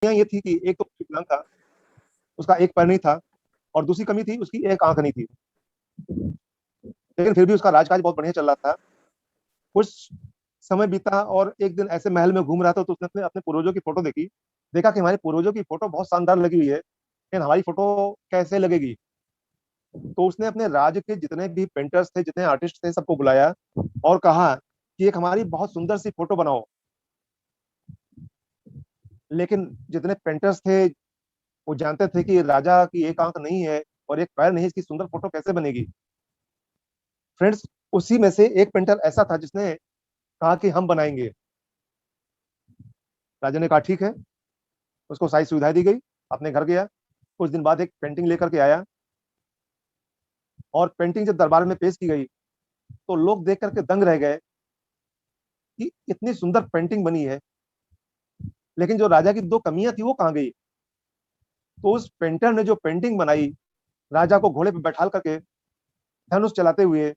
ये थी कि एक तो विकलांग था, उसका एक पैर नहीं था, और दूसरी कमी थी उसकी एक आंख नहीं थी। लेकिन फिर भी उसका राजकाज बहुत बढ़िया चल रहा था। कुछ समय बीता और एक दिन ऐसे महल में घूम रहा था, तो उसने अपने अपने पूर्वजों की फोटो देखी। देखा कि हमारे पूर्वजों की फोटो बहुत शानदार लगी हुई है, लेकिन हमारी फोटो कैसे लगेगी। तो उसने अपने राज्य के जितने भी पेंटर्स थे, जितने आर्टिस्ट थे, सबको बुलाया और कहा कि एक हमारी बहुत सुंदर सी फोटो बनाओ। लेकिन जितने पेंटर्स थे वो जानते थे कि राजा की एक आंख नहीं है और एक पैर नहीं, इसकी सुंदर फोटो कैसे बनेगी। फ्रेंड्स, उसी में से एक पेंटर ऐसा था जिसने कहा कि हम बनाएंगे। राजा ने कहा ठीक है, उसको सारी सुविधाएं दी गई, अपने घर गया। कुछ दिन बाद एक पेंटिंग लेकर के आया, और पेंटिंग जब दरबार में पेश की गई तो लोग देख करके दंग रह गए कि इतनी सुंदर पेंटिंग बनी है, लेकिन जो राजा की दो कमियां थी वो कहाँ गई। तो उस पेंटर ने जो पेंटिंग बनाई, राजा को घोड़े पर बैठाल करके धनुष चलाते हुए,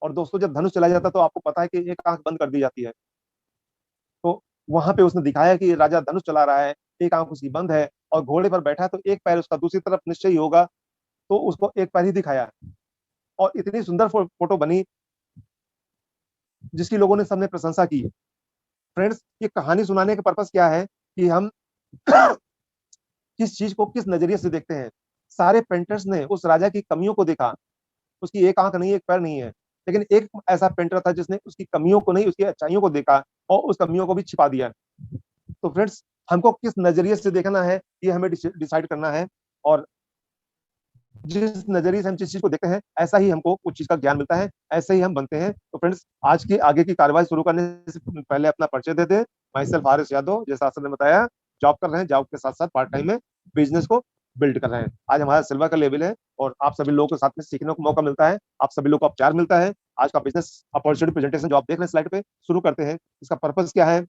और दोस्तों जब धनुष चलाया जाता है तो आपको पता है कि एक आंख बंद कर दी जाती है। तो वहां पे उसने दिखाया कि राजा धनुष चला रहा है, एक आंख उसकी बंद है, और घोड़े पर बैठा है तो एक पैर उसका दूसरी तरफ निश्चय ही होगा, तो उसको एक पैर ही दिखाया। और इतनी सुंदर फोटो बनी जिसकी लोगों ने सबने प्रशंसा की। फ्रेंड्स, ये कहानी सुनाने का पर्पस क्या है कि हम किस चीज को किस नजरिए से देखते हैं। सारे पेंटर्स ने उस राजा की कमियों को देखा, उसकी एक आंख नहीं, एक पैर नहीं है, लेकिन एक ऐसा पेंटर था जिसने उसकी कमियों को नहीं, उसकी अच्छाइयों को देखा और उस कमियों को भी छिपा दिया। तो फ्रेंड्स, हमको किस नजरिए से देखना है ये हमें डिसाइड करना है, और जिस नजरिए से हम जिस चीज को देखते हैं ऐसा ही हमको उस चीज का ज्ञान मिलता है, ऐसे ही हम बनते हैं। तो फ्रेंड्स, आज की आगे की कार्रवाई शुरू करने से पहले अपना परिचय देते हैं। My self R S Yadav, जैसा आसन ने बताया, जॉब कर रहे हैं, जॉब के साथ साथ पार्ट टाइम में बिजनेस को बिल्ड कर रहे हैं। आज हमारा सिल्वर का लेवल है और आप सभी लोगों के साथ में सीखने को मौका मिलता है, आप सभी लोग को उपचार मिलता है। आज का बिजनेस अपॉर्चुनिटी प्रेजेंटेशन जो आप देख रहे हैं स्लाइड पे, शुरू करते हैं। इसका पर्पस क्या है,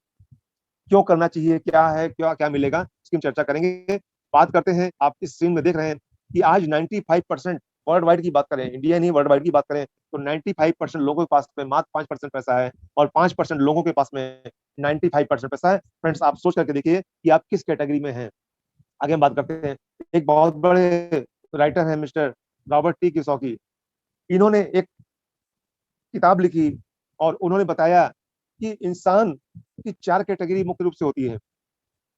क्यों करना चाहिए, क्या है, क्या क्या मिलेगा, इसकी हम चर्चा करेंगे। बात करते हैं, आप इस सीन में देख रहे हैं कि आज 95% वर्ल्ड वाइड की बात करें, इंडिया नहीं वर्ल्ड वाइड की बात करें, तो 95% लोगों के पास में मात्र 5% पैसा है, और 5% लोगों के पास में 95% पैसा है। फ्रेंड्स, आप सोच करके देखिए कि आप किस कैटेगरी में हैं। आगे हम बात करते हैं। एक बहुत बड़े राइटर है मिस्टर रॉबर्ट टी कियोसाकी। इन्होंने एक किताब लिखी और उन्होंने बताया कि इंसान की चार कैटेगरी मुख्य रूप से होती है।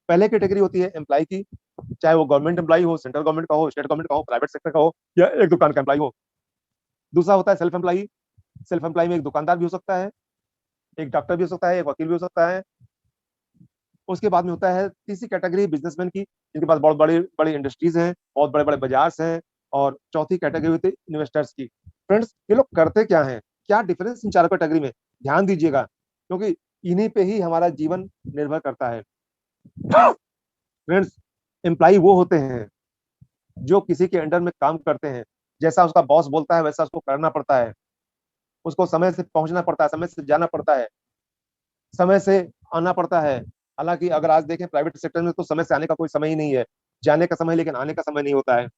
पहले कैटेगरी होती है एम्प्लॉय की, चाहे वो गवर्नमेंट एम्प्लॉय हो, सेंट्रल गवर्नमेंट का हो, स्टेट गवर्नमेंट का हो, प्राइवेट सेक्टर का हो, या एक दुकान का एम्प्लॉय हो। दूसरा होता है सेल्फ एम्प्लॉय। सेल्फ एम्प्लॉय में एक दुकानदार भी हो सकता है, एक डॉक्टर भी हो सकता है, एक वकील भी हो सकता है। उसके बाद में होता है तीसरी कैटेगरी बिजनेसमैन की, जिनके पास बहुत बड़ी बड़ी इंडस्ट्रीज हैं, बहुत बड़े बड़े बाजार हैं। और चौथी कैटेगरी होती है इन्वेस्टर्स की। फ्रेंड्स, ये लोग करते क्या है, क्या डिफरेंस इन चारों कैटेगरी में, ध्यान दीजिएगा, क्योंकि इन्हीं पे ही हमारा जीवन निर्भर करता है। फ्रेंड्स, एम्प्लॉय वो होते हैं जो किसी के अंडर में काम करते हैं, जैसा उसका बॉस बोलता है वैसा उसको करना पड़ता है, उसको समय से पहुंचना पड़ता है, समय से जाना पड़ता है, समय से आना पड़ता है। हालांकि अगर आज देखें प्राइवेट सेक्टर में तो समय से आने का कोई समय ही नहीं है, जाने का समय, लेकिन आने का समय नहीं होता है।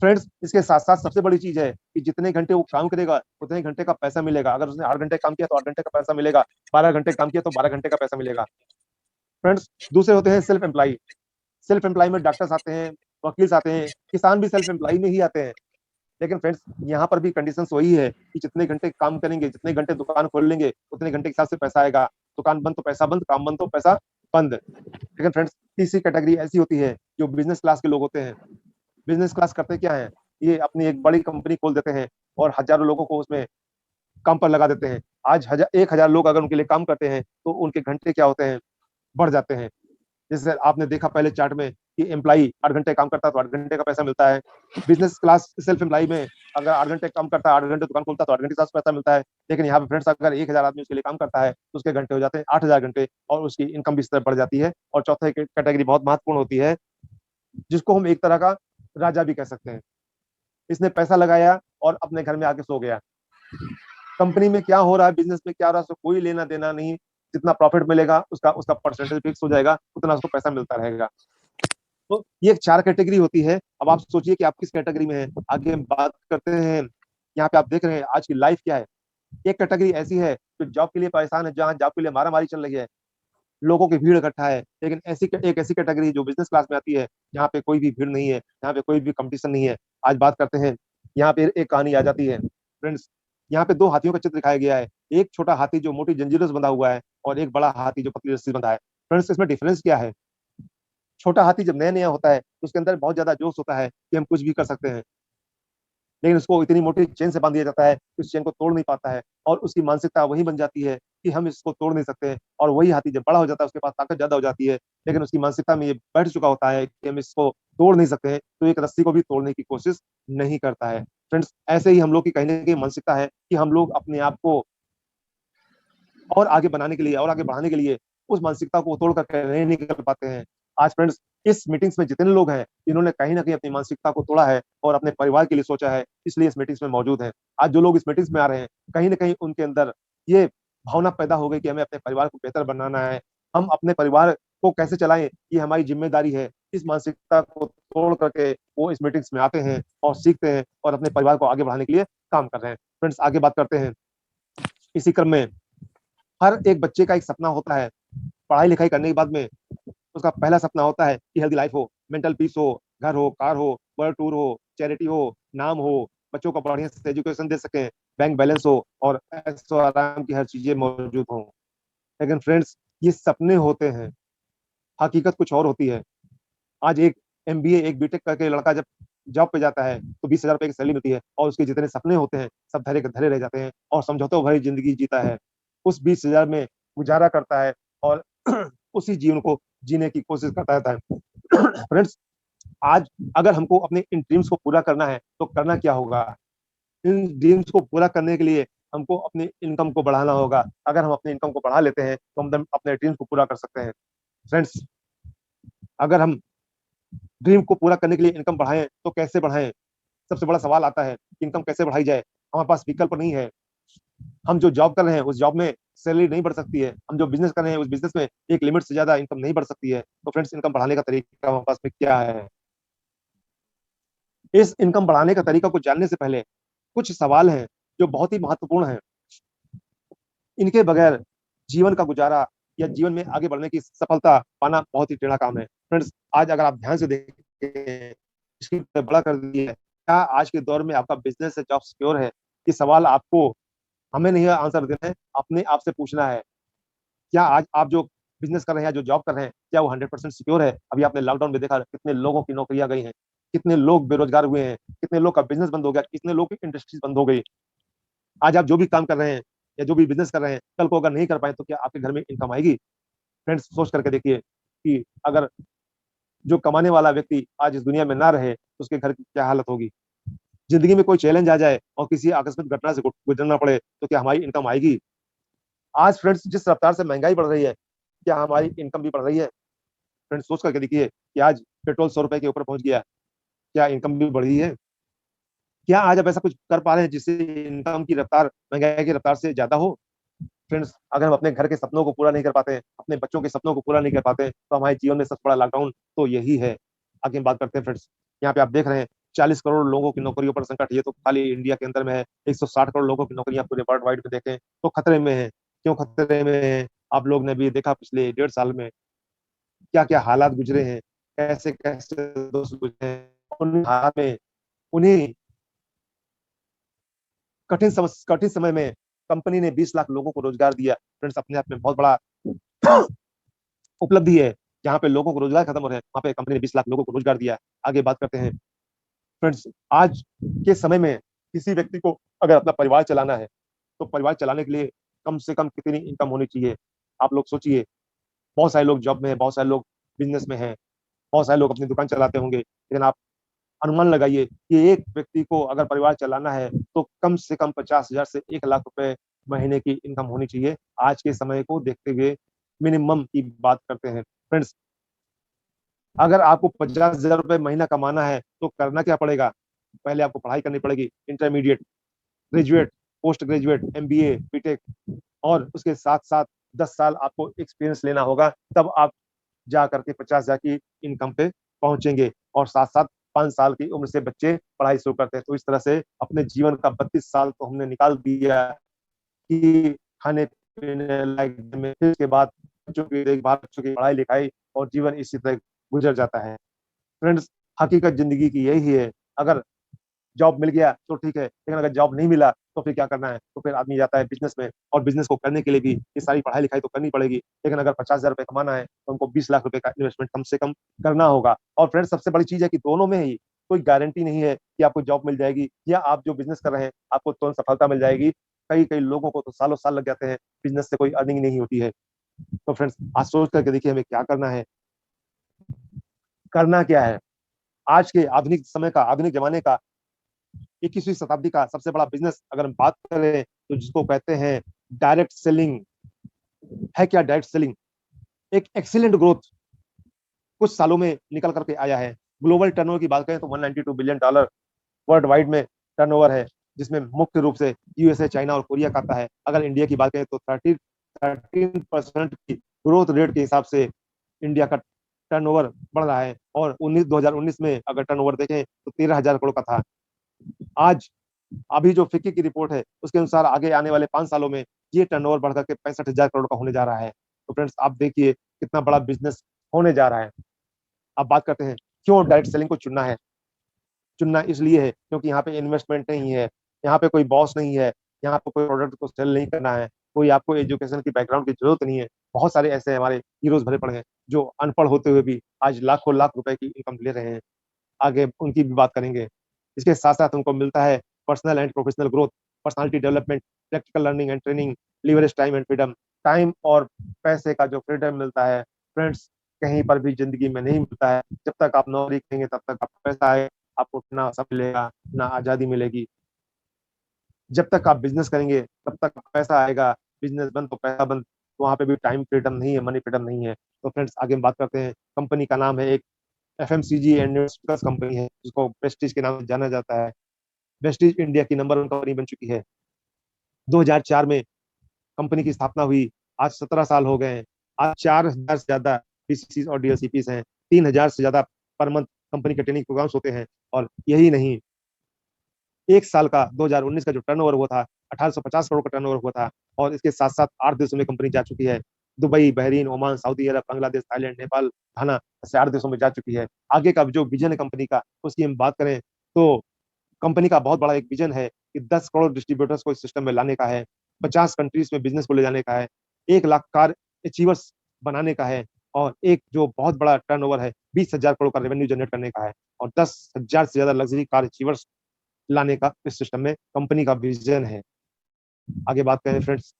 फ्रेंड्स, इसके साथ साथ सबसे बड़ी चीज है कि जितने घंटे वो काम करेगा उतने घंटे का पैसा मिलेगा। अगर उसने 8 घंटे काम किया तो 8 घंटे का पैसा मिलेगा, 12 घंटे काम किया तो 12 घंटे का पैसा मिलेगा। फ्रेंड्स, दूसरे होते हैं सेल्फ एम्प्लॉय। सेल्फ एम्प्लॉय में डॉक्टर्स आते हैं, वकील आते हैं, किसान भी सेल्फ एम्प्लॉय में ही आते हैं। लेकिन फ्रेंड्स, यहाँ पर भी कंडीशन वही है कि जितने घंटे काम करेंगे, जितने घंटे दुकान खोल लेंगे, उतने घंटे के हिसाब से पैसा आएगा। दुकान बंद तो पैसा बंद, काम बंद तो पैसा बंद। लेकिन फ्रेंड्स, तीसरी कैटेगरी ऐसी होती है जो बिजनेस क्लास के लोग होते हैं। बिजनेस क्लास करते क्या है, ये अपनी एक बड़ी कंपनी खोल देते हैं और हजारों लोगों को उसमें काम पर लगा देते हैं। आज 1,000 लोग अगर उनके लिए काम करते हैं तो उनके घंटे क्या होते हैं, बढ़ जाते हैं। जैसे आपने देखा पहले चार्ट में कि एम्प्लाई 8 घंटे काम करता है तो 8 घंटे का पैसा मिलता है। बिजनेस क्लास सेल्फ एम्प्लाई में अगर 8 घंटे काम करता है, 8 घंटे दुकान खोलता है तो 8 घंटे का पैसा मिलता है। लेकिन यहाँ पे फ्रेंड्स, अगर 1,000 आदमी उसके लिए काम करता है तो उसके घंटे हो जाते हैं 8,000 घंटे, और उसकी इनकम भी इस तरह बढ़ जाती है। और चौथे कैटेगरी बहुत महत्वपूर्ण होती है, जिसको हम एक तरह का राजा भी कह सकते हैं। इसने पैसा लगाया और अपने घर में आके सो गया। कंपनी में क्या हो रहा है, बिजनेस में क्या हो रहा है, उसको कोई लेना देना नहीं। जितना प्रॉफिट मिलेगा उसका उसका परसेंटेज फिक्स हो जाएगा, उतना उसको पैसा मिलता रहेगा। तो ये चार कैटेगरी होती है। अब आप सोचिए कि आप किस कैटेगरी में हैं। आगे हम बात करते हैं। यहाँ पे आप देख रहे हैं आज की लाइफ क्या है। एक कैटेगरी ऐसी है जो जॉब के लिए परेशान है, जहाँ जॉब के लिए मारामारी चल रही है। लोगों की भीड़ इकट्ठा है, लेकिन एक ऐसी कैटेगरी जो बिजनेस क्लास में आती है, जहाँ पे कोई भी भीड़ नहीं है, जहाँ पे कोई भी कंपटीशन नहीं है। आज बात करते हैं, यहाँ पे एक कहानी आ जाती है फ्रेंड्स। यहाँ पे दो हाथियों का चित्र दिखाया गया है। एक छोटा हाथी जो मोटी जंजीरों से बंधा हुआ है, और एक बड़ा हाथी जो पतली रस्सी से बंधा है। फ्रेंड्स, इसमें डिफरेंस क्या है? छोटा हाथी जब नया नया होता है तो उसके अंदर बहुत ज्यादा जोश होता है कि हम कुछ भी कर सकते हैं, लेकिन उसको इतनी मोटी चेन से बांध दिया जाता है कि उस चेन को तोड़ नहीं पाता है, और उसकी मानसिकता वही बन जाती है कि हम इसको तोड़ नहीं सकते। और वही हाथी जब बड़ा हो जाता है, उसके पास ताकत ज्यादा हो जाती है, लेकिन उसकी मानसिकता में ये बैठ चुका होता है कि हम इसको तोड़ नहीं सकते हैं, तो एक रस्सी को भी तोड़ने की कोशिश नहीं करता है। फ्रेंड्स, ऐसे ही हम लोग की कहीं ना कहीं मानसिकता है कि हम लोग अपने आप को और आगे बनाने के लिए और आगे बढ़ाने के लिए उस मानसिकता को तोड़ करके नहीं निकल पाते हैं। आज फ्रेंड्स, इस मीटिंग्स में जितने लोग हैं, इन्होंने कहीं ना कहीं अपनी मानसिकता को तोड़ा है और अपने परिवार के लिए सोचा है, इसलिए इस मीटिंग्स में मौजूद हैं। आज जो लोग इस मीटिंग्स में आ रहे हैं, कहीं ना कहीं उनके अंदर ये भावना पैदा हो गई कि हमें अपने परिवार को बेहतर बनाना है, हम अपने परिवार को कैसे चलाएं, ये हमारी जिम्मेदारी है। इस मानसिकता को तोड़ करके वो इस मीटिंग्स में आते हैं और सीखते हैं और अपने परिवार को आगे बढ़ाने के लिए काम कर रहे हैं। फ्रेंड्स, आगे बात करते हैं। इसी क्रम में हर एक बच्चे का एक सपना होता है। पढ़ाई लिखाई करने के बाद में उसका पहला सपना होता है कि हेल्दी लाइफ हो, मेंटल पीस हो, घर हो, कार हो, वर्ल्ड टूर हो, चैरिटी हो, नाम हो, बच्चों को बढ़िया से एजुकेशन दे सकें, बैंक बैलेंस हो, और ऐसो आराम की हर चीजें मौजूद हो। लेकिन फ्रेंड्स, ये सपने होते हैं, हकीकत कुछ और होती है। आज एक एमबीए, एक बीटेक करके लड़का जब जॉब पे जाता है तो 20,000 रुपए की सैलरी मिलती है, और उसके जितने सपने होते हैं सब धरे के धरे रह जाते हैं, और समझौतों भरी जिंदगी जीता है। उस 20,000 में गुजारा करता है, और उसी जीवन को जीने की कोशिश करता रहता है। फ्रेंड्स, आज अगर हमको अपने इन ड्रीम्स को पूरा करना है तो करना क्या होगा? इन ड्रीम्स को पूरा करने के लिए हमको अपनी इनकम को बढ़ाना होगा। अगर हम अपनी इनकम को बढ़ा लेते हैं तो हम अपने ड्रीम्स को पूरा कर सकते हैं। फ्रेंड्स, अगर हम ड्रीम को पूरा करने के लिए इनकम बढ़ाएं तो कैसे बढ़ाएं? सबसे बड़ा सवाल आता है, इनकम कैसे बढ़ाई जाए? हमारे पास विकल्प नहीं है। हम जो जॉब कर रहे हैं उस जॉब में सैलरी नहीं बढ़ सकती है, हम जो बिजनेस कर रहे हैं उस बिजनेस में एक लिमिट से ज्यादा इनकम नहीं बढ़ सकती है। तो फ्रेंड्स, इनकम बढ़ाने का तरीका हमारे पास में क्या है? इस इनकम बढ़ाने का तरीका को जानने से पहले कुछ सवाल हैं जो बहुत ही महत्वपूर्ण हैं। इनके बगैर जीवन का गुजारा या जीवन में आगे बढ़ने की सफलता पाना बहुत ही टेढ़ा काम है। फ्रेंड्स, आज अगर आप ध्यान से देखें, इसकी बड़ा कर दिया है, क्या आज के दौर में आपका बिजनेस है, जॉब सिक्योर है? ये सवाल आपको, हमें नहीं आंसर देना है, अपने आप से पूछना है। क्या आज आप जो बिजनेस कर रहे हैं, जो जॉब कर रहे हैं, क्या वो 100% सिक्योर है? अभी आपने लॉकडाउन में देखा कितने लोगों की नौकरियां गई हैं, कितने लोग बेरोजगार हुए हैं, कितने लोग का बिजनेस बंद हो गया, कितने लोग की इंडस्ट्रीज बंद हो गई। आज आप जो भी काम कर रहे हैं या जो भी बिजनेस कर रहे हैं, कल को अगर नहीं कर पाए तो क्या आपके घर में इनकम आएगी? फ्रेंड्स, सोच करके देखिए कि अगर जो कमाने वाला व्यक्ति आज इस दुनिया में ना रहे तो उसके घर की क्या हालत होगी। जिंदगी में कोई चैलेंज आ जाए और किसी आकस्मिक घटना से गुजरना पड़े तो क्या हमारी इनकम आएगी? आज फ्रेंड्स, जिस रफ्तार से महंगाई बढ़ रही है, क्या हमारी इनकम भी बढ़ रही है? फ्रेंड्स, सोच करके देखिए कि आज पेट्रोल 100 रुपए के ऊपर पहुंच गया, क्या इनकम भी बढ़ी है? क्या आज आप ऐसा कुछ कर पा रहे हैं जिससे इनकम की रफ्तार महंगाई की रफ्तार से ज्यादा हो? फ्रेंड्स, अगर हम अपने घर के सपनों को पूरा नहीं कर पाते हैं, अपने बच्चों के सपनों को पूरा नहीं कर पाते हैं, तो हमारे जीवन में सबसे बड़ा लॉकडाउन तो यही है। आगे हम बात करते हैं फ्रेंड्स। यहाँ पे आप देख रहे हैं 40 करोड़ लोगों की नौकरियों पर संकट, ये तो खाली इंडिया के अंदर में है। 160 करोड़ लोगों की नौकरियां पूरे वर्ल्ड वाइड में देखें तो खतरे में है। क्यों खतरे में है? आप लोग ने भी देखा पिछले 1.5 साल में क्या क्या हालात गुजरे हैं, कैसे कैसे दोस्त गुजरे हैं। उन हालात में उन्हीं कठिन समय में कंपनी ने 20 लाख लोगों को रोजगार दिया। फ्रेंड्स, अपने आप में बहुत बड़ा उपलब्धि है। जहाँ पे लोगों को रोजगार खत्म हो रहे हैं, वहां पे कंपनी ने 20 लाख लोगों को रोजगार दिया। आगे बात करते हैं। फ्रेंड्स, आज के समय में किसी व्यक्ति को अगर अपना परिवार चलाना है तो परिवार चलाने के लिए कम से कम कितनी इनकम होनी चाहिए? आप लोग सोचिए। बहुत सारे लोग जॉब में है, बहुत सारे लोग बिजनेस में है, बहुत सारे लोग अपनी दुकान चलाते होंगे, लेकिन आप अनुमान लगाइए कि एक व्यक्ति को अगर परिवार चलाना है तो कम से कम 50,000 से 1 लाख रुपए महीने की इनकम होनी चाहिए। आज के समय को देखते हुए मिनिमम की बात करते हैं। फ्रेंड्स, अगर आपको 50,000 रुपए महीना कमाना है तो करना क्या पड़ेगा? पहले आपको पढ़ाई करनी पड़ेगी, intermediate, graduate, postgraduate, MBA, BTech, और उसके साथ साथ 10 साल आपको एक्सपीरियंस लेना होगा। तब आप जा करके 50,000 की इनकम पे पहुंचेंगे। और साथ साथ 5 साल की उम्र से बच्चे पढ़ाई शुरू करते हैं। तो इस तरह से अपने जीवन का 32 साल तो हमने निकाल दिया कि खाने पीने लायक में, फिर उसके बाद बच्चों की देखभाल, बच्चों की पढ़ाई लिखाई और जीवन इसी तरह गुजर जाता है। फ्रेंड्स, हकीकत जिंदगी की यही है। अगर जॉब मिल गया तो ठीक है, लेकिन अगर जॉब नहीं मिला तो फिर क्या करना है? तो फिर आदमी जाता है बिजनेस में, और बिजनेस को करने के लिए भी ये सारी पढ़ाई लिखाई तो करनी पड़ेगी। लेकिन अगर 50,000 रुपए कमाना है तो हमको 20 लाख रुपए का इन्वेस्टमेंट कम से कम करना होगा। और फ्रेंड्स, सबसे बड़ी चीज है कि दोनों में ही कोई गारंटी नहीं है कि आपको जॉब मिल जाएगी या आप जो बिजनेस कर रहे हैं आपको तुरंत सफलता मिल जाएगी। कई कई लोगों को तो सालों साल लग जाते हैं, बिजनेस से कोई अर्निंग नहीं होती है। तो फ्रेंड्स, आज सोच करके देखिए हमें क्या करना है, करना क्या है। आज के आधुनिक समय का, आधुनिक जमाने का, 21वीं शताब्दी का सबसे बड़ा बिजनेस अगर हम बात करें तो जिसको कहते हैं डायरेक्ट सेलिंग। है क्या डायरेक्ट सेलिंग? एक एक्सीलेंट ग्रोथ कुछ सालों में निकल करके आया है। ग्लोबल टर्नओवर की बात करें तो 192 बिलियन डॉलर वर्ल्ड वाइड में टर्नओवर है, जिसमें मुख्य रूप से यूएसए, चाइना और कोरिया का आता है। अगर इंडिया की बात करें तो 13% की ग्रोथ रेट के हिसाब से इंडिया का टर्नओवर बढ़ रहा है, और 2019 में अगर टर्नओवर देखें तो 13,000 करोड़ का था। आज अभी जो फिक्की की रिपोर्ट है उसके अनुसार आगे आने वाले 5 सालों में ये टर्नओवर बढ़कर के 65,000 करोड़ का होने जा रहा है। तो फ्रेंड्स, आप देखिए कितना बड़ा बिजनेस होने जा रहा है। अब बात करते हैं क्यों डायरेक्ट सेलिंग को चुनना है। चुनना इसलिए है क्योंकि यहाँ पे इन्वेस्टमेंट नहीं है, यहाँ पे कोई बॉस नहीं है, यहाँ पे कोई प्रोडक्ट को सेल नहीं करना है, कोई आपको एजुकेशन की बैकग्राउंड की जरूरत नहीं है। बहुत सारे ऐसे हमारे हीरोज भरे पड़े हैं जो अनपढ़ होते हुए भी आज लाखों लाख रुपए की इनकम ले रहे हैं। आगे उनकी भी बात करेंगे। इसके साथ साथ उनको मिलता है personal and professional growth, personality development, practical learning and training, leverage time and freedom. Time और पैसे का जो फ्रीडम मिलता है फ्रेंड्स, कहीं पर भी जिंदगी में नहीं मिलता है। जब तक आप नौकरी करेंगे तब तक आपको पैसा है, आपको ना सब मिलेगा ना आजादी मिलेगी। जब तक आप बिजनेस करेंगे तब तक पैसा आएगा, बिजनेस बंद तो पैसा बंद। तो वहां पे भी टाइम फ्रीडम नहीं है, मनी फ्रीडम नहीं है। तो फ्रेंड्स, आगे हम बात करते हैं। कंपनी का नाम है एक एफएमसीजी एंड न्यूट्रिशंस कंपनी है, जिसको प्रेस्टीज के नाम से जाना जाता है। प्रेस्टीज इंडिया की नंबर 1 कंपनी बन चुकी है। 2004 में कंपनी की स्थापना हुई, आज 17 साल हो गए हैं। आज 4,000 से ज्यादा डीसीसी और डीएलसीपीस हैं, 3,000 से ज्यादा पर मंथ कंपनी के ट्रेनिंग प्रोग्राम्स होते हैं। और यही नहीं, एक साल का 2019 का जो टर्नओवर हुआ था, 1850 करोड़ का टर्नओवर हुआ था। और इसके साथ साथ 8 देशों में कंपनी जा चुकी है। दुबई, बहरीन, ओमान, सऊदी अरब, बांग्लादेश, थाईलैंड, नेपाल, घाना, ऐसे 8 देशों में जा चुकी है। आगे का जो विजन है कंपनी का, उसकी हम बात करें तो कंपनी का बहुत बड़ा एक विजन है कि 10 करोड़ डिस्ट्रीब्यूटर्स को इस सिस्टम में लाने का है, 50 कंट्रीज में बिजनेस को ले जाने का है, 1 लाख कार अचीवर्स बनाने का है, और एक जो बहुत बड़ा टर्नओवर है 20,000 करोड़ का रेवेन्यू जनरेट करने का है, और 10,000 से ज्यादा लग्जरी कार अचीवर्स लाने का इस सिस्टम में कंपनी का विजन है। आगे बात करें फ्रेंड्स,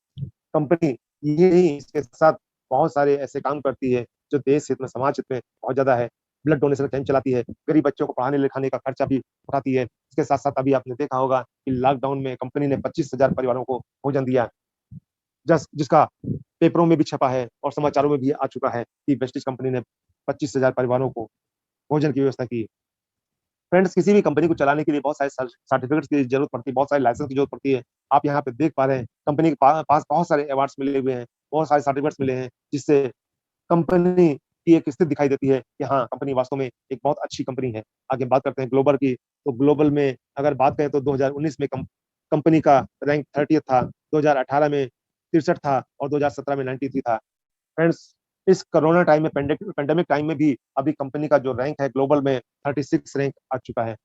कंपनी ये नहीं, इसके साथ बहुत सारे ऐसे काम करती है जो देश हित में, समाज हित में बहुत ज्यादा है। ब्लड डोनेशन कैंप चलाती है, गरीब बच्चों को पढ़ाने लिखाने का खर्चा भी उठाती है। इसके साथ साथ अभी आपने देखा होगा कि लॉकडाउन में कंपनी ने 25,000 परिवारों को भोजन दिया, जिसका पेपरों में भी छपा है और समाचारों में भी आ चुका है कि वेस्टिज कंपनी ने 25,000 परिवारों को भोजन की व्यवस्था की। फ्रेंड्स, किसी भी कंपनी को चलाने के लिए बहुत सारे सर्टिफिकेट्स की जरूरत पड़ती है, बहुत सारे लाइसेंस की जरूरत पड़ती है। आप यहाँ पे देख पा रहे हैं कंपनी के पास बहुत सारे अवार्ड्स मिले हुए हैं, बहुत सारे सर्टिफिकेट्स मिले हैं, जिससे कंपनी की एक स्थिति दिखाई देती है कि हाँ, कंपनी वास्तव में एक बहुत अच्छी कंपनी है। आगे बात करते हैं ग्लोबल की। तो ग्लोबल में अगर बात करें तो 2019 में कंपनी का रैंक 30 था, 2018 में 63 था, और 2017 में 93 था। फ्रेंड्स, इस कोरोना टाइम में, पेंडेमिक टाइम में भी अभी कंपनी का जो रैंक है ग्लोबल में 36 रैंक आ चुका है।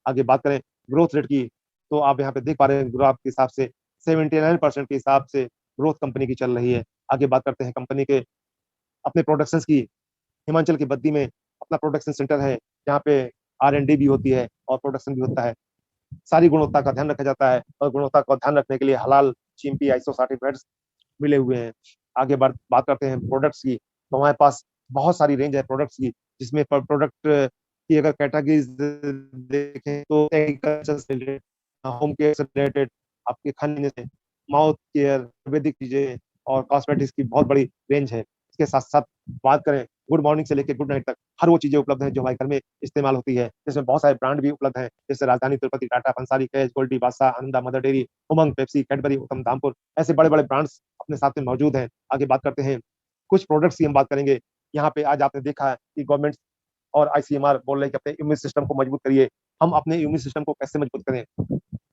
आगे बात करें ग्रोथ रेट की, तो आप यहाँ पे देख पा रहे हैं ग्राफ के हिसाब से 79% के हिसाब से ग्रोथ कंपनी की चल रही है। आगे बात करते हैं कंपनी के अपने प्रोडक्शन की। हिमाचल की बद्दी में अपना प्रोडक्शन सेंटर है, जहाँ पे R&D भी होती है और प्रोडक्शन भी होता है। सारी गुणवत्ता का ध्यान रखा जाता है, और गुणवत्ता का ध्यान रखने के लिए हलाल, जीएमपी, आईएसओ सर्टिफिकेट्स मिले हुए हैं। आगे बात करते हैं प्रोडक्ट्स की। तो हमारे पास बहुत सारी रेंज है प्रोडक्ट्स की, जिसमें प्रोडक्ट की अगर कैटेगरीज देखें तो एग्रीकल्चर से रिलेटेड, होम केयर से रिलेटेड, आपके खाने से, माउथ केयर, आयुर्वेदिक चीजें और कॉस्मेटिक्स की बहुत बड़ी रेंज है। इसके साथ साथ बात करें गुड मॉर्निंग से लेकर गुड नाइट तक, हर वो चीजें उपलब्ध हैं जो हमारे घर में इस्तेमाल होती है। जिसमें बहुत सारे ब्रांड भी उपलब्ध हैं, जैसे राजधानी, तिरुपति, टाटा, पंसारी, कैच, गोल्डी, बादशाह, आनंदा, मदर डेयरी, उमंग, पेप्सी, कैडबरी, उत्तम, धामपुर, ऐसे बड़े बड़े ब्रांड्स अपने साथ में मौजूद हैं। आगे बात करते हैं कुछ प्रोडक्ट्स की हम बात करेंगे। यहाँ पे आज आपने देखा है कि गवर्नमेंट और आईसीएमआर बोल रहे हैं कि अपने इम्यून सिस्टम को मजबूत करिए। हम अपने इम्यून सिस्टम को कैसे मजबूत करें?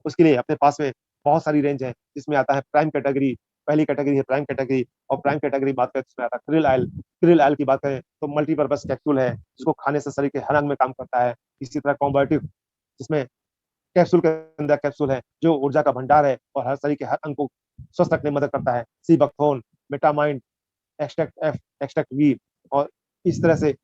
उसके लिए अपने पास में बहुत सारी रेंज है, जिसमें आता है प्राइम कैटेगरी, पहली कैटेगरी है प्राइम कैटेगरी, और प्राइम कैटेगरी बात करें इसमें आता है krill ऑयल। krill ऑयल की बात करें तो मल्टीपर्पज कैप्सूल है, जिसको खाने से शरीर के हर अंग में काम करता है। इसी तरह कॉम्बाटिव, जिसमें कैप्सूल के अंदर कैप्सूल है जो ऊर्जा का भंडार है और हर शरीर के हर अंग को स्वस्थ रखने में मदद करता है। सी बकथोन, मेटामाइंड, एक्सट्रैक्ट एफ, एक्सट्रैक्ट वी, और इस तरह से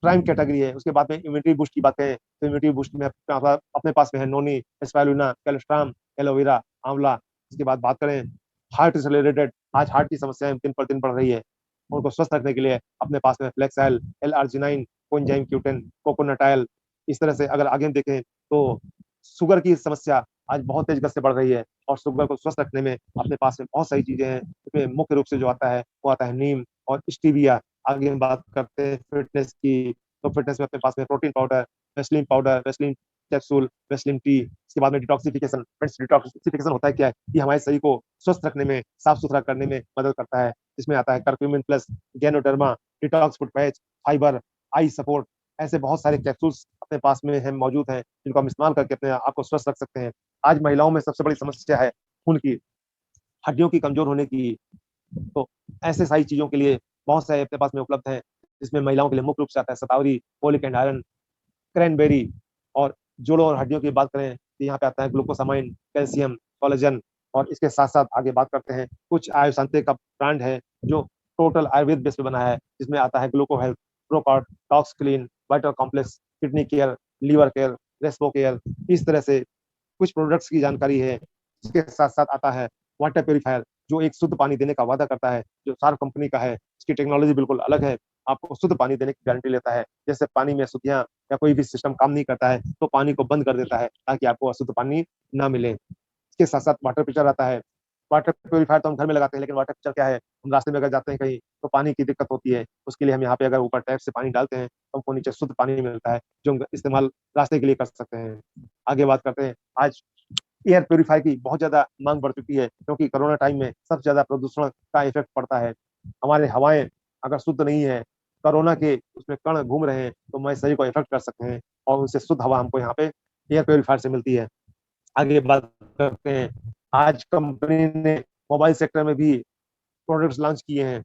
प्राइम कैटेगरी है। उसके बाद में इम्यूनिटी बूस्ट की बात करें तो इम्यूनिटी बूस्ट में अपने पास में है नोनी, स्पाइरुलिना, कैल्शियम, एलोवेरा, आंवला। इसके बाद बात करें हार्ट से रिलेटेड, आज हार्ट की समस्याएं दिन पर दिन बढ़ रही है, उनको स्वस्थ रखने के लिए अपने पास में flax oil, L arginine, coenzyme Q ten, coconut oil. इस तरह से अगर आगे हम देखें तो शुगर की समस्या आज बहुत तेज गति से बढ़ रही है, और शुगर को स्वस्थ रखने में अपने पास में बहुत सारी चीजें हैं। इसमें मुख्य रूप से जो आता है वो आता है नीम और स्टीविया। आगे हम बात करते हैं फिटनेस की, तो फिटनेस में अपने पास में protein powder, Vaseline Vaseline capsule, Vaseline T. इसके बाद में डिटॉक्सिफिकेशन। फ्रेंड्स, डिटॉक्सिफिकेशन होता है क्या है? ये हमारे शरीर को स्वस्थ रखने में, साफ सुथरा करने में मदद करता है। इसमें आता है curcumin plus, ganoderma, detox foot patch, fibre, I support. ऐसे बहुत सारे कैप्सूल्स अपने पास में है मौजूद हैं, जिनको हम इस्तेमाल करके अपने आप को स्वस्थ रख सकते हैं। आज महिलाओं में सबसे बड़ी समस्या है खून की, हड्डियों की कमजोर होने की। तो ऐसे सारी चीजों के लिए बहुत सारे अपने पास में उपलब्ध हैं, जिसमें महिलाओं के लिए मुख्य रूप से आता है शतावरी, फोलिक एंड आयरन, क्रैनबेरी। और जोड़ों और हड्डियों की बात करें तो यहाँ पे आता है ग्लूकोसामाइन, कैल्शियम, कोलेजन। और इसके साथ साथ आगे बात करते हैं कुछ आयुर्वेद का ब्रांड है जो टोटल आयुर्वेद बेस पे बना है, जिसमें आता है gluco health, Procord, tox clean, vital complex, kidney care, liver care, respo care. इस तरह से कुछ प्रोडक्ट्स की जानकारी है। इसके साथ साथ आता है वाटर प्योरीफायर, जो एक शुद्ध पानी देने का वादा करता है, जो सार्क कंपनी का है। इसकी टेक्नोलॉजी बिल्कुल अलग है, आपको शुद्ध पानी देने की गारंटी लेता है। जैसे पानी में अशुद्धियां या कोई भी सिस्टम काम नहीं करता है तो पानी को बंद कर देता है ताकि आपको अशुद्ध पानी ना मिले। इसके साथ साथ वाटर पिक्चर आता है। वाटर प्योरीफायर तो हम घर में लगाते हैं, लेकिन वाटर पिक्चर क्या है? हम रास्ते में अगर जाते हैं कहीं तो पानी की दिक्कत होती है, उसके लिए हम यहाँ पे अगर ऊपर टैप से पानी डालते हैं तो हमको नीचे शुद्ध पानी मिलता है, जो हम इस्तेमाल रास्ते के लिए कर सकते हैं। आगे बात करते हैं, आज एयर प्योरीफायर की बहुत ज्यादा मांग बढ़ चुकी है, क्योंकि कोरोना टाइम में सबसे ज्यादा प्रदूषण का इफेक्ट पड़ता है। हमारे हवाएं अगर शुद्ध नहीं है, कोरोना के उसमें कण घूम रहे हैं, तो हमारे शरीर को इफेक्ट कर सकते हैं, और उनसे शुद्ध हवा हमको यहाँ पे एयर प्योरीफायर से मिलती है। आगे बात करते हैं, आज कंपनी ने मोबाइल सेक्टर में भी प्रोडक्ट्स लॉन्च किए हैं।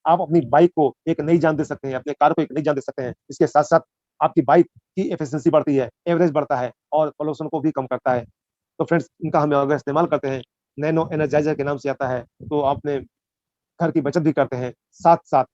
आप अपनी बाइक को एक नई जान दे सकते हैं, अपने कार को एक नई जान दे सकते हैं। इसके साथ साथ आपकी बाइक की एफिशिएंसी बढ़ती है, एवरेज बढ़ता है, और पोल्यूशन को भी कम करता है। तो फ्रेंड्स, इनका हम अगर इस्तेमाल करते हैं, नैनो एनर्जाइजर के नाम से आता है, तो आपने घर की बचत भी करते हैं, साथ साथ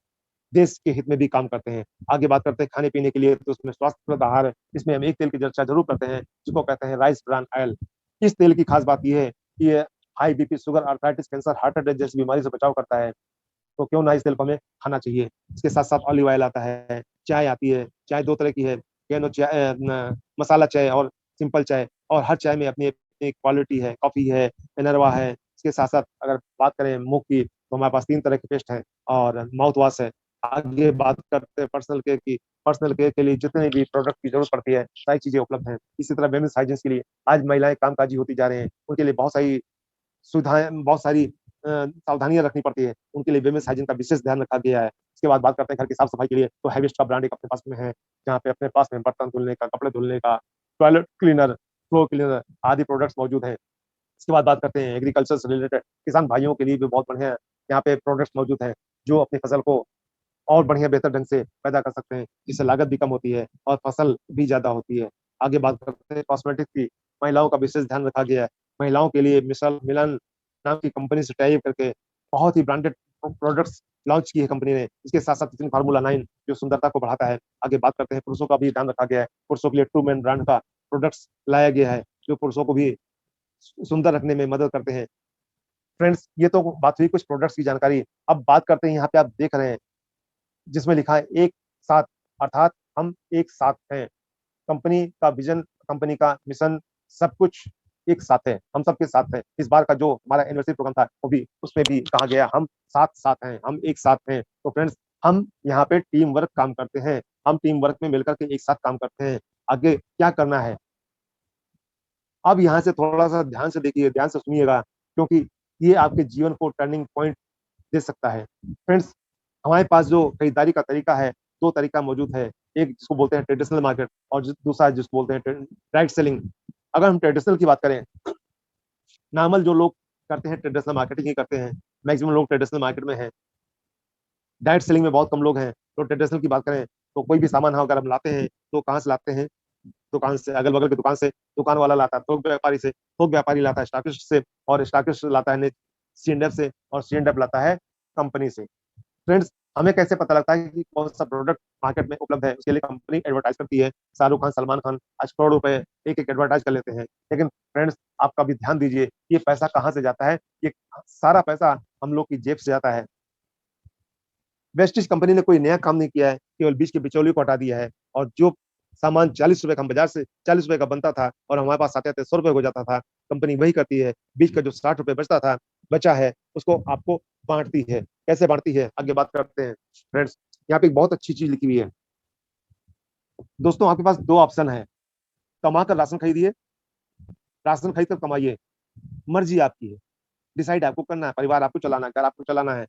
देश के हित में भी काम करते हैं। आगे बात करते हैं खाने पीने के लिए, तो उसमें स्वास्थ्यप्रद आहार है। इसमें हम एक तेल की चर्चा जरूर करते हैं, जिसको कहते हैं राइस ब्रान ऑयल। इस तेल की खास बात यह है कि ये high BP, sugar, arthritis, cancer, heart attack जैसी बीमारी से बचाव करता है। तो क्यों ना इस तेल को हमें खाना चाहिए। इसके साथ साथ ऑलिव ऑयल आता है, चाय आती है। चाय दो तरह की है, चाय, मसाला चाय और सिंपल चाय, और हर चाय में अपनी अपनी क्वालिटी है। कॉफी है, इनरवा है। इसके साथ साथ अगर बात करें मुंह की, तो हमारे पास 3 तरह के पेस्ट हैं और माउथ वॉश है। आगे बात करते हैं पर्सनल केयर की। पर्सनल केयर के लिए जितने भी प्रोडक्ट की जरूरत पड़ती है, सारी चीजें उपलब्ध हैं। इसी तरह वेमेंस हाइजीन के लिए आज महिलाएं कामकाजी होती जा रही हैं, उनके लिए बहुत सारी सुविधाएं, बहुत सारी सावधानियां रखनी पड़ती है। उनके लिए वेमेंस हाइजीन का विशेष ध्यान रखा गया है। इसके बाद बात करते हैं घर की साफ सफाई के लिए, तो हैविस्ट का ब्रांड एक अपने पास में है, जहाँ पे अपने पास में बर्तन धुलने का, कपड़े धुलने का, टॉयलेट क्लीनर, फ्लोर क्लीनर आदि प्रोडक्ट्स मौजूद हैं। इसके बाद बात करते हैं एग्रीकल्चर से रिलेटेड, किसान भाइयों के लिए भी बहुत बढ़िया यहाँ पे प्रोडक्ट्स मौजूद हैं, जो अपनी फसल को और बढ़िया बेहतर ढंग से पैदा कर सकते हैं, जिससे लागत भी कम होती है और फसल भी ज्यादा होती है। आगे बात करते हैं कॉस्मेटिक्स की। महिलाओं का विशेष ध्यान रखा गया है। महिलाओं के लिए मिसल मिलन नाम की कंपनी से टाई करके बहुत ही ब्रांडेड प्रोडक्ट्स लॉन्च की है कंपनी ने। इसके साथ साथ फार्मूला 9 जो सुंदरता को बढ़ाता है। आगे बात करते हैं पुरुषों का भी ध्यान रखा गया है। पुरुषों के लिए ट्रू मैन ब्रांड का प्रोडक्ट्स लाया गया है, जो पुरुषों को भी सुंदर रखने में मदद करते हैं। फ्रेंड्स, ये तो बात हुई कुछ प्रोडक्ट्स की जानकारी। अब बात करते हैं, यहाँ पे आप देख रहे हैं जिसमें लिखा है एक साथ, अर्थात हम एक साथ हैं। कंपनी का विजन, कंपनी का मिशन, सब कुछ एक साथ है, हम सबके साथ हैं। इस बार का जो हमारा एनिवर्सरी प्रोग्राम था, वो भी उसमें भी कहा गया हम साथ साथ हैं, हम एक साथ हैं। तो फ्रेंड्स, हम यहाँ पे टीम वर्क काम करते हैं, हम टीम वर्क में मिलकर के एक साथ काम करते हैं। आगे क्या करना है, अब यहाँ से थोड़ा सा ध्यान से देखिए, ध्यान से सुनिएगा, क्योंकि ये आपके जीवन को टर्निंग पॉइंट दे सकता है। फ्रेंड्स, हमारे पास जो खरीदारी का तरीका है, 2 तरीका मौजूद है। एक जिसको बोलते हैं ट्रेडिशनल मार्केट, और दूसरा जिसको बोलते हैं डायरेक्ट सेलिंग। अगर हम ट्रेडिशनल की बात करें, नॉर्मल जो लोग करते हैं ट्रेडिशनल मार्केटिंग ही करते हैं। मैक्सिमम लोग ट्रेडिशनल मार्केट में हैं, डायरेक्ट सेलिंग में बहुत कम लोग हैं। तो ट्रेडिशनल की बात करें तो कोई भी सामान हम अगर हम लाते हैं तो कहाँ से लाते हैं? दुकान से, अगल बगल की दुकान से। दुकान वाला लाता है थोक व्यापारी से, थोक व्यापारी लाता है स्टॉकिस्ट से, और स्टॉकिस्ट लाता है सीएनडीएफ से, और सीएनडीएफ लाता है कंपनी से। फ्रेंड्स, हमें कैसे पता लगता है कि कौन सा प्रोडक्ट मार्केट में उपलब्ध है? उसके लिए कंपनी एडवर्टाइज करती है। शाहरुख खान, सलमान खान आज करोड़ रुपए एक एक एडवर्टाइज कर लेते हैं। लेकिन फ्रेंड्स, आप कभी ध्यान दीजिए, ये पैसा कहाँ से जाता है? ये सारा पैसा हम लोग की जेब से जाता है। वेस्टिज कंपनी ने कोई नया काम नहीं किया है, केवल बीच के बिचौलियों को हटा दिया है। और जो सामान 40 रुपए का हम बाजार से 40 रुपए का बनता था और हमारे पास आते आते 100 रुपए हो जाता था, कंपनी वही करती है। बीच का जो 60 रुपए बचता था, बचा है, उसको आपको बांटती है। कैसे बांटती है, आगे बात करते हैं। फ्रेंड्स, यहाँ पे एक बहुत अच्छी चीज लिखी हुई है। दोस्तों, आपके पास दो ऑप्शन है, कमा कर राशन खरीदिए, राशन खरीद कर कमाइए। मर्जी आपकी है, डिसाइड आपको करना है। परिवार आपको चलाना है, घर आपको चलाना है,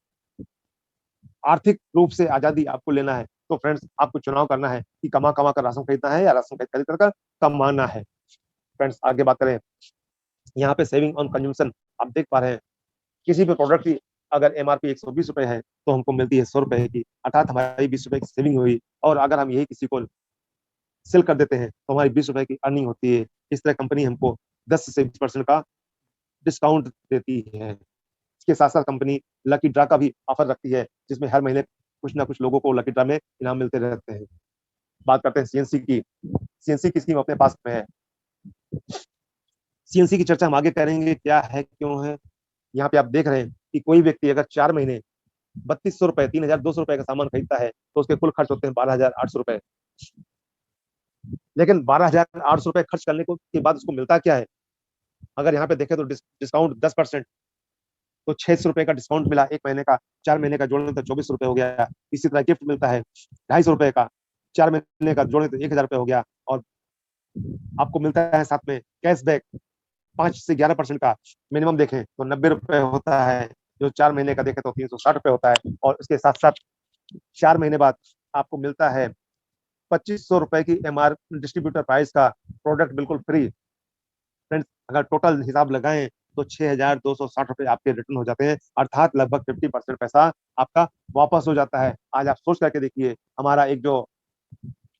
आर्थिक रूप से आजादी आपको लेना है। तो फ्रेंड्स, आपको चुनाव करना है कि कमा कमा कर राशन खरीदना है या राशन खरीद कर कमाना है। फ्रेंड्स, आगे बात करें। यहाँ पे सेविंग ऑन कंज्यूमशन आप देख पा रहे हैं। किसी भी प्रोडक्ट की अगर एमआरपी 120 रुपए है तो हमको मिलती है 100 रुपए की, अर्थात हमारी 20 रुपए की सेविंग हुई। और अगर हम यही किसी को सेल कर देते हैं तो हमारी 20 रुपए की अर्निंग होती है। इस तरह कंपनी हमको 10 से 20% का डिस्काउंट देती है। इसके साथ साथ कंपनी लकी ड्रा का भी ऑफर रखती है, जिसमें हर महीने कुछ ना कुछ लोगों को लकी ड्रा में इनाम मिलते रहते हैं। बात करते हैं सीएनसी की। सीएनसी की स्कीम अपने पास में है। सीएनसी की चर्चा हम आगे करेंगे, क्या है, क्यों है। यहाँ पे आप देख रहे हैं कि कोई व्यक्ति अगर 4 महीने 3200 रुपए, 3200 रुपए का सामान खरीदता है तो उसके कुल खर्च होते हैं 12800 रुपए। लेकिन 12800 रुपए खर्च करने के बाद उसको मिलता क्या है? अगर यहाँ पे देखें तो डिस्काउंट 10%, तो 600 रुपए का डिस्काउंट मिला एक महीने का। 4 महीने का जोड़ने तो 24 रुपए हो गया। इसी तरह गिफ्ट मिलता है 250 रुपए का, 4 महीने का जोड़ने तो 1000 रुपए हो गया। और आपको मिलता है साथ में कैशबैक 5 से 11% का। मिनिमम देखें तो 90 रुपए होता है, जो 4 महीने का देखें तो 360 रुपए होता है। और उसके साथ साथ 4 महीने बाद आपको मिलता है 2500 रुपए की एमआर डिस्ट्रीब्यूटर प्राइस का प्रोडक्ट बिल्कुल फ्री। फ्रेंड्स, अगर टोटल हिसाब लगाएं तो 6260 रुपए आपके रिटर्न हो जाते हैं, अर्थात लगभग 50% पैसा आपका वापस हो जाता है। आज आप सोच करके देखिए, हमारा एक जो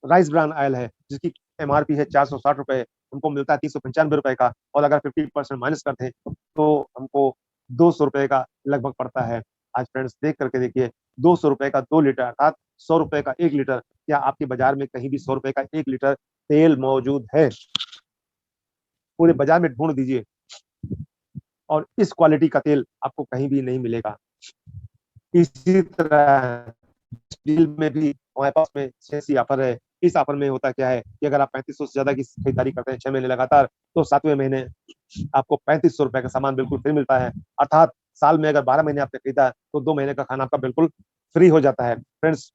राइस ब्रान ऑयल है, जिसकी एमआरपी है 460 रुपए, हमको मिलता है 395 रुपए का। और अगर 50% माइनस करते हैं तो हमको 200 रुपए का लगभग पड़ता है। आज फ्रेंड्स, देख करके देखिए, 200 रुपए का 2 लीटर, अर्थात 100 रुपए का 1 लीटर। क्या आपके बाजार में कहीं भी 100 रुपए का 1 लीटर तेल मौजूद है? पूरे बाजार में ढूंढ दीजिए, और इस क्वालिटी का तेल आपको कहीं भी नहीं मिलेगा। इसी तरह स्टील में भी हमारे पास में ऐसी ऑफर है। इस ऑफर में होता क्या है कि अगर आप 3500 से ज्यादा की खरीदारी करते हैं 6 महीने लगातार, तो 7वें महीने आपको 3500 रुपए का सामान बिल्कुल फ्री मिलता है। अर्थात साल में अगर 12 महीने आपने खरीदा तो 2 महीने का खाना आपका बिल्कुल फ्री हो जाता है। फ्रेंड्स,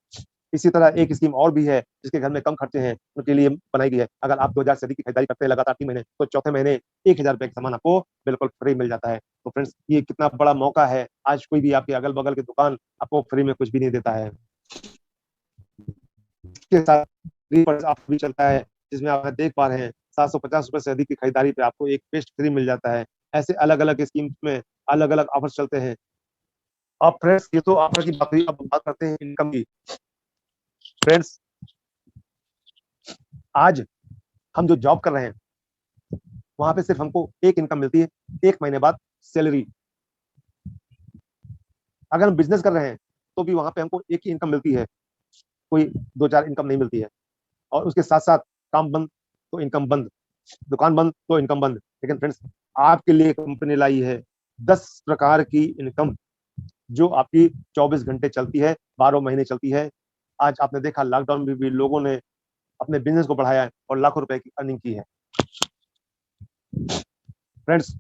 इसी तरह एक स्कीम और भी है, जिसके घर में कम खर्चे हैं उनके लिए बनाई गई है। अगर आप 2000 से अधिक की खरीदारी करते हैं लगातार 3 महीने, तो चौथे महीने 1000 रुपए का सामान आपको बिल्कुल फ्री मिल जाता है। तो फ्रेंड्स, ये कितना बड़ा मौका है। आज कोई भी आपके अगल बगल की दुकान आपको फ्री में कुछ भी नहीं देता है। इसके साथ ऑफर भी चलता है, जिसमें आप देख पा रहे हैं 750 रुपए से अधिक की खरीदारी पे आपको एक पेस्ट फ्री मिल जाता है। ऐसे अलग अलग स्कीम में अलग अलग ऑफर चलते हैं। अब फ्रेंड्स, ये तो ऑफर की बात हुई, अब बात करते हैं इनकम की। फ्रेंड्स, आज हम जो जॉब कर रहे हैं वहां पे सिर्फ हमको एक इनकम मिलती है, 1 महीने बाद सैलरी। अगर हम बिजनेस कर रहे हैं तो भी वहां पे हमको एक ही इनकम मिलती है, कोई दो चार इनकम नहीं मिलती है। और उसके साथ साथ काम बंद तो इनकम बंद, दुकान बंद तो इनकम बंद। लेकिन फ्रेंड्स, आपके लिए कंपनी लाई है 10 प्रकार की इनकम, जो आपकी 24 घंटे चलती है, 12 महीने चलती है। आज आपने देखा लॉकडाउन में भी लोगों ने अपने बिजनेस को बढ़ाया है और लाखों रुपए की अर्निंग की है। फ्रेंड्स,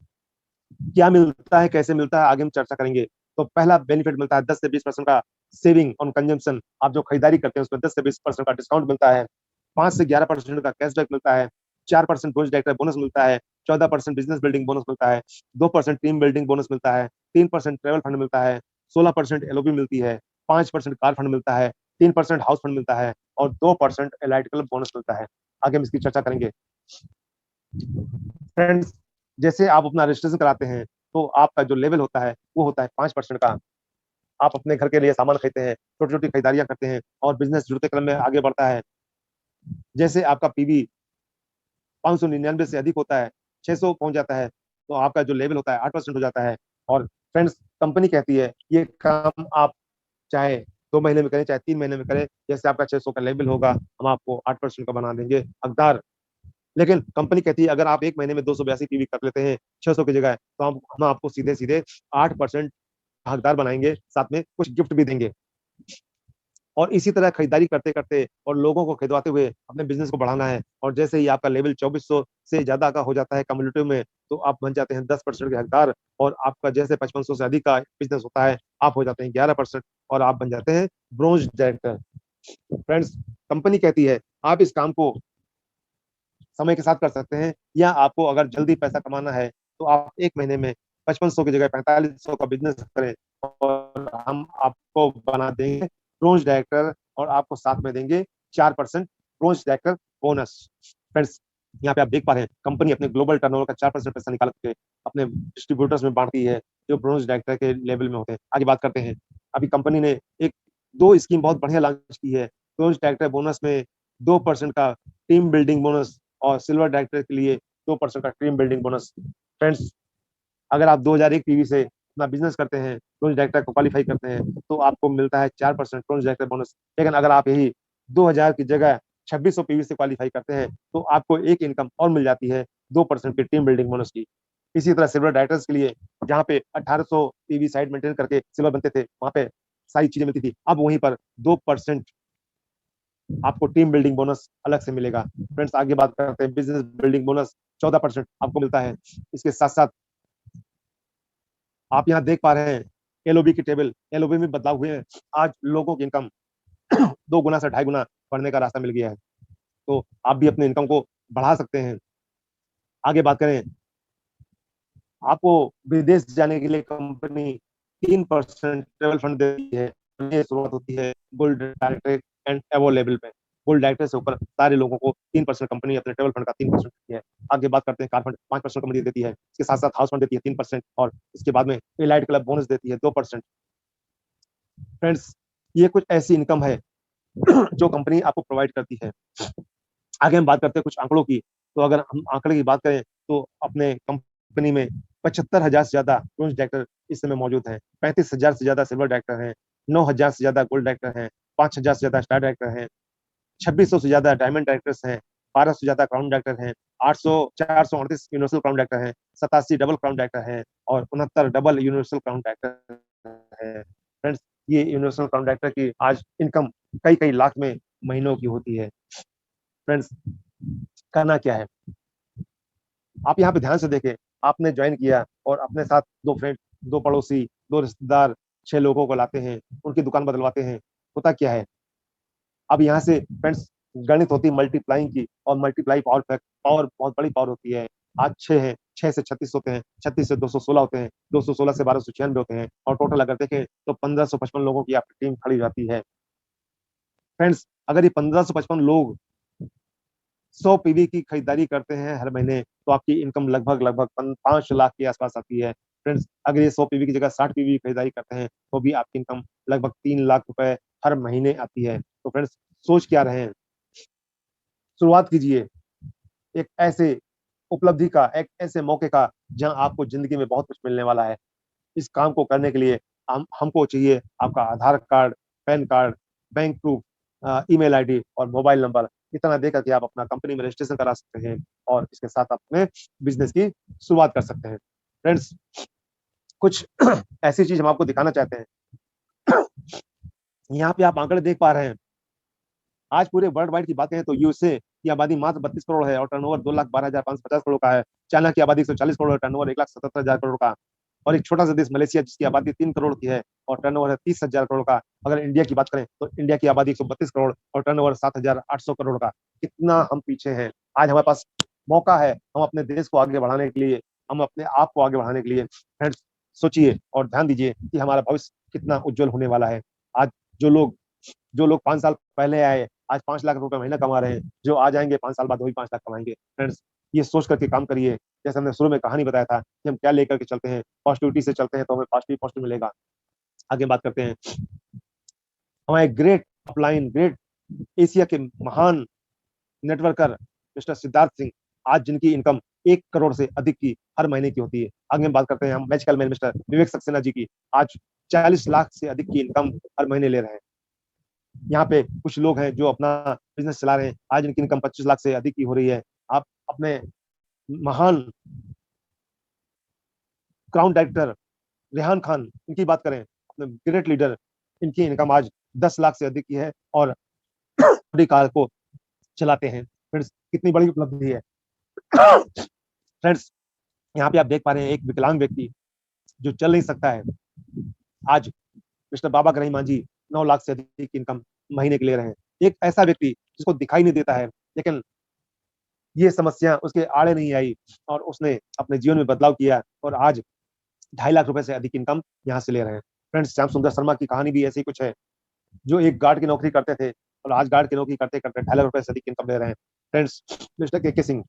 क्या मिलता है, कैसे मिलता है, आगे हम चर्चा करेंगे। तो पहला बेनिफिट मिलता है 10 से 20% का सेविंग ऑन कंजम्पशन। आप जो खरीदारी करते हैं उसमें 10 से 20% का डिस्काउंट मिलता है। 5 से 11% का कैशबैक मिलता है। 4% रोज डायरेक्टर बोनस मिलता है। 14% बिजनेस बिल्डिंग बोनस मिलता है। 2% टीम बिल्डिंग बोनस मिलता है। 3% ट्रेवल फंड मिलता है। 16% एलओबी मिलती है। 5% कार फंड मिलता है। 3% हाउस फंड मिलता है। और 2% एलाइट क्लब बोनस मिलता है। आगे हम इसकी चर्चा करेंगे। फ्रेंड्स, जैसे आप अपना रजिस्ट्रेशन कराते हैं तो आपका जो लेवल होता है वो होता है 5% का। आप अपने घर के लिए सामान खरीदते हैं, छोटी-छोटी खरीदारियाँ करते हैं और बिज़नेस जुड़ते क्रम में आगे बढ़ता है। जैसे आपका पीवी 599 से अधिक होता है, 600 पहुँच जाता है, तो आपका जो लेवल होता है 8% हो जाता है। और फ्रेंड्स, कंपनी कहती है ये काम आप चाहे 2 महीने में करें, चाहे 3 महीने में करें, जैसे आपका 600 का लेवल होगा, हम आपको 8% का बना देंगे हकदार। लेकिन कंपनी कहती है अगर आप 1 महीने में 282 पीवी कर लेते हैं 600 की जगह, तो हम आपको सीधे-सीधे 8% हकदार बनाएँगे, साथ में कुछ गिफ्ट भी देंगे। और इसी तरह खरीदारी करते-करते और लोगों को खरीदवाते हुए अपने बिज़नेस को बढ़ाना है। और जैसे ही आपका लेवल 2400 से ज़्यादा का हो जाता है कम्युलेटिव में, तो आप बन जाते हैं 10% के हकदार। और आपका जैसे 5500 से अधिक का बिज़नेस होता है, आप हो जाते हैं 11% और आप बन जाते हैं ब्रोंज डायरेक्टर। फ्रेंड्स, कंपनी कहती है आप इस काम को समय के साथ कर सकते हैं, या आपको अगर जल्दी पैसा कमाना है, तो आप 1 महीने में 5500 की जगह 4500 का बिज़नेस करें और हम आपको बना देंगे ब्रोंज डायरेक्टर और आपको साथ में देंगे 4% ब्रोंज डायरेक्टर बोनस। फ्रेंड्स, यहाँ पे आप देख पा रहे हैं, कंपनी अपने ग्लोबल टर्नओवर का 4% पैसा निकाल के अपने डिस्ट्रीब्यूटर्स में बाँटती है, जो ब्रोंज डायरेक्टर के लेवल में होते हैं। आगे बात करते हैं। अभी कंपनी ने एक 2 स्कीम बहुत बढ़िया लॉन्च की है। ब्रोंज डायरेक्टर बोनस में 2% का टीम बिल्डिंग बोनस और सिल्वर डायरेक्टर के लिए 2% का टीम बिल्डिंग बोनस। फ्रेंड्स, अगर आप 2001 पीवी से अपना बिज़नेस करते हैं, ब्रोंज डायरेक्टर को क्वालीफाई करते हैं, तो आपको मिलता है 4% ब्रोंज डायरेक्टर बोनस। लेकिन अगर आप यही 2000 की जगह 2600 पीवी से क्वालीफाई करते हैं, तो आपको एक इनकम और मिल जाती है 2% की टीम बिल्डिंग बोनस की। इसी तरह सिल्वर डायरेक्टर्स के लिए जहाँ पे 1800 पीवी साइड मेंटेन करके सिल्वर बनते थे, वहाँ पे सारी चीज़ें मिलती थी। अब वहीं पर 2% आपको टीम बिल्डिंग बोनस अलग से मिलेगा। फ्रेंड्स, आगे बात करते हैं बिज़नेस बिल्डिंग बोनस 14% आपको मिलता है। इसके साथ-साथ आप यहाँ देख पा रहे हैं एलओबी की टेबल, एलओबी में बदलाव हुए हैं। आज लोगों की इनकम 2 गुना से ढाई गुना बढ़ने का रास्ता मिल गया है। तो आप भी अपने इनकम को बढ़ा सकते हैं। आगे बात करें, आपको विदेश जाने के लिए कंपनी 3% ट्रैवल फंड देती है। ये शुरुआत होती है gold director and above level पे। गोल्ड डायरेक्टर से ऊपर सारे लोगों को 3% कंपनी अपने ट्रैवल फंड का 3% देती है। आगे बात करते हैं कार फंड 5% कंपनी देती है। इसके साथ-साथ हाउस फंड देती है 3% और इसके बाद में एलाइट क्लब बोनस देती है 2%। फ्रेंड्स, ये कुछ ऐसी इनकम है जो कंपनी आपको प्रोवाइड करती है। आगे हम बात करते हैं कुछ आंकड़ों की। तो अगर हम आंकड़े की बात करें, तो अपने कंपनी में 75,000 से ज़्यादा ब्रोंज डायरेक्टर इस समय मौजूद हैं, 35,000 से ज़्यादा सिल्वर डायरेक्टर हैं, 9,000 से ज़्यादा गोल्ड डायरेक्टर हैं, 5,000 से ज़्यादा स्टार डायरेक्टर हैं, 2600 से ज़्यादा डायमंड डायरेक्टर्स हैं, 1200 से ज़्यादा क्राउन डायरेक्टर हैं, 438 यूनिवर्सल क्राउन डायरेक्टर हैं, 87 डबल क्राउन डायरेक्टर हैं और 69 डबल यूनिवर्सल क्राउन डायरेक्टर हैं। फ्रेंड्स, ये यूनिवर्सल क्राउन डायरेक्टर की आज इनकम कई-कई लाख में महीनों की होती है। फ्रेंड्स, करना क्या है? आप यहाँ पे ध्यान से देखें, आपने जॉइन किया और अपने साथ 2 फ्रेंड, 2 पड़ोसी, 2 रिश्तेदार, 6 लोगों को लाते हैं, उनकी दुकान बदलवाते हैं। होता क्या है? अब यहाँ से फ्रेंड्स गणित होती है मल्टीप्लाइंग की और मल्टीप्लाई पावर बहुत बड़ी पावर होती है। आज 6 हैं, 6 से 36 होते हैं, 36 से 216 होते हैं, 216 से 1296 होते हैं और टोटल अगर देखें तो 1555 लोगों की आपकी टीम खड़ी हो जाती है। फ्रेंड्स, अगर ये 1555 लोग 100 पीवी की खरीदारी करते हैं हर महीने, तो आपकी इनकम लगभग 5 लाख के आसपास आती है। फ्रेंड्स, अगर ये 100 पीवी की जगह 60 पीवी की खरीदारी करते हैं, तो भी आपकी इनकम लगभग 3 लाख रुपए हर महीने आती है। तो फ्रेंड्स, सोच क्या रहे हैं? शुरुआत कीजिए एक ऐसे उपलब्धि का, एक ऐसे मौके का, जहाँ आपको ज़िंदगी में बहुत कुछ मिलने वाला है। इस काम को करने के लिए हमको चाहिए आपका Aadhaar card, PAN card, bank proof, email ID और मोबाइल नंबर। इतना देकर के आप अपना कंपनी में रजिस्ट्रेशन करा सकते हैं और इसके साथ अपने बिज़नेस की शुरुआत कर सकते हैं। फ्रेंड्स, कुछ ऐसी चीज़ हम आपको दिखाना चाहते हैं। यहाँ पे आप आंकड़े देख पा रहे हैं। आज पूरे वर्ल्ड वाइड की बात करें तो यूएसए की आबादी मात्र 32 करोड़ है और टर्नओवर 2,12,550 करोड़ का है। चाइना की आबादी 140 करोड़ है, टर्नओवर 1,77,000 करोड़ का। और एक छोटा सा देश मलेशिया जिसकी आबादी 3 करोड़ की है और टर्नओवर है 30,000 करोड़ का। अगर इंडिया की बात करें तो इंडिया की आबादी 132 करोड़ और टर्नओवर 7,800 करोड़ का। कितना हम पीछे हैं। आज हमारे पास मौका है, हम अपने देश को आगे बढ़ाने के लिए, हम अपने आप को आगे बढ़ाने के लिए फ्रेंड्स सोचिए और ध्यान दीजिए कि हमारा भविष्य कितना उज्जवल होने वाला है। आज जो लोग जो लोग 5 साल पहले आए, आज 5 लाख रुपए महीना कमा रहे हैं, जो आ जाएँगे 5 साल बाद वही 5 लाख कमाएँगे। फ्रेंड्स, ये सोच करके काम करिए, जैसे हमने शुरू में कहानी बताया था कि हम क्या लेकर के चलते हैं, पॉजिटिविटी से चलते हैं तो हमें पॉजिटिव मिलेगा। आगे बात करते हैं, हमारे ग्रेट अपलाइन, ग्रेट एशिया के महान नेटवर्कर मिस्टर सिद्धार्थ सिंह, आज जिनकी इनकम 1 करोड़ से अधिक की हर महीने की होती है। आगे हम बात करते हैं हम मैजिकल मैन मिस्टर विवेक सक्सेना जी की, आज 40 लाख से अधिक की इनकम हर महीने ले रहे हैं। यहाँ पे कुछ लोग हैं जो अपना बिजनेस चला रहे हैं, आज इनकी इनकम 25 लाख से अधिक की हो रही है। आप अपने महान क्राउन डायरेक्टर रेहान खान, इनकी बात करें, अपने ग्रेट लीडर, इनकी इनकम आज 10 लाख से अधिक की है और अपनी कार को चलाते हैं। फ्रेंड्स, कितनी बड़ी उपलब्धि है। फ्रेंड्स, यहाँ पे आप देख पा रहे हैं एक विकलांग व्यक्ति जो चल नहीं सकता है, आज मिस्टर बाबा गरही मांझी 9 लाख से अधिक की इनकम महीने की ले रहे हैं। एक ऐसा व्यक्ति जिसको दिखाई नहीं देता है, लेकिन ये समस्या उसके आड़े नहीं आई और उसने अपने जीवन में बदलाव किया और आज 2.5 लाख रुपए से अधिक इनकम यहाँ से ले रहे हैं। फ्रेंड्स, श्याम सुंदर शर्मा की कहानी भी ऐसी कुछ है, जो एक गार्ड की नौकरी करते थे और आज गार्ड की नौकरी करते करते 2.5 लाख रुपए से अधिक इनकम ले रहे हैं। फ्रेंड्स, मिस्टर के सिंह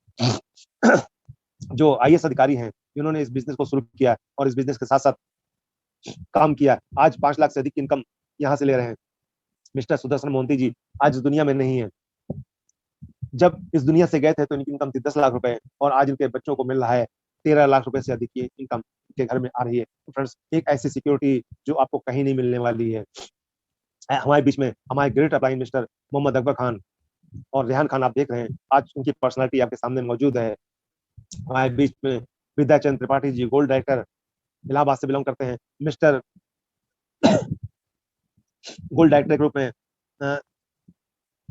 जो आईएएस अधिकारी हैं, जिन्होंने इस बिजनेस को शुरू किया और इस बिजनेस के साथ साथ काम किया, आज 5 लाख से अधिक इनकम यहाँ से ले रहे हैं। मिस्टर सुदर्शन मोहंती जी आज इस दुनिया में नहीं है, जब इस दुनिया से गए थे तो इनकी इनकम थी 10 लाख रुपए और आज इनके बच्चों को मिल रहा है 13 लाख रुपए से अधिक की इनकम के घर में आ रही है। तो फ्रेंड्स, एक ऐसी सिक्योरिटी जो आपको कहीं नहीं मिलने वाली है। हमारे बीच में हमारे great upline mister Mohammad Akbar Khan और रेहान खान आप देख रहे हैं, आज उनकी पर्सनालिटी आपके सामने मौजूद है। हमारे बीच में विद्याचंद्र त्रिपाठी जी, गोल्ड डायरेक्टर, इलाहाबाद से बिलोंग करते हैं। मिस्टर गोल्ड डायरेक्टर के रूप में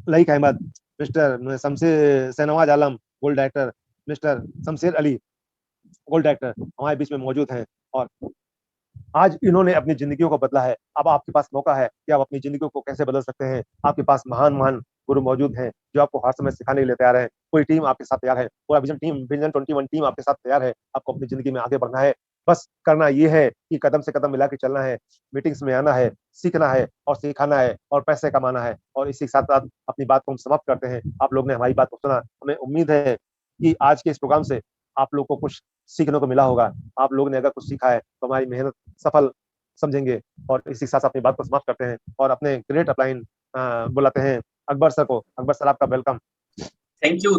Laiq Ahmad, mister Shamsher Shahnawaz Alam gold director, mister Shamsher Ali gold director हमारे बीच में मौजूद हैं और आज इन्होंने अपनी जिंदगियों को बदला है। अब आपके पास मौका है कि आप अपनी जिंदगियों को कैसे बदल सकते हैं। आपके पास महान महान गुरु मौजूद हैं जो आपको हर समय सिखाने के लिए तैयार है। पूरी टीम आपके साथ तैयार है, पूरा विजन 21 टीम आपके साथ तैयार है। आपको अपनी जिंदगी में आगे बढ़ना है, बस करना ये है कि कदम से कदम मिला के चलना है, मीटिंग्स में आना है, सीखना है और सिखाना है और पैसे कमाना है। और इसी के साथ साथ अपनी बात को हम समाप्त करते हैं। आप लोग ने हमारी बात को सुना, हमें उम्मीद है कि आज के इस प्रोग्राम से आप लोग को कुछ सीखने को मिला होगा। आप लोग ने अगर कुछ सीखा है तो हमारी मेहनत सफल समझेंगे। और इसी के साथ अपनी बात को समाप्त करते हैं और अपने ग्रेट अपलाइन बुलाते हैं अकबर सर को। अकबर सर, आपका वेलकम। Thank you.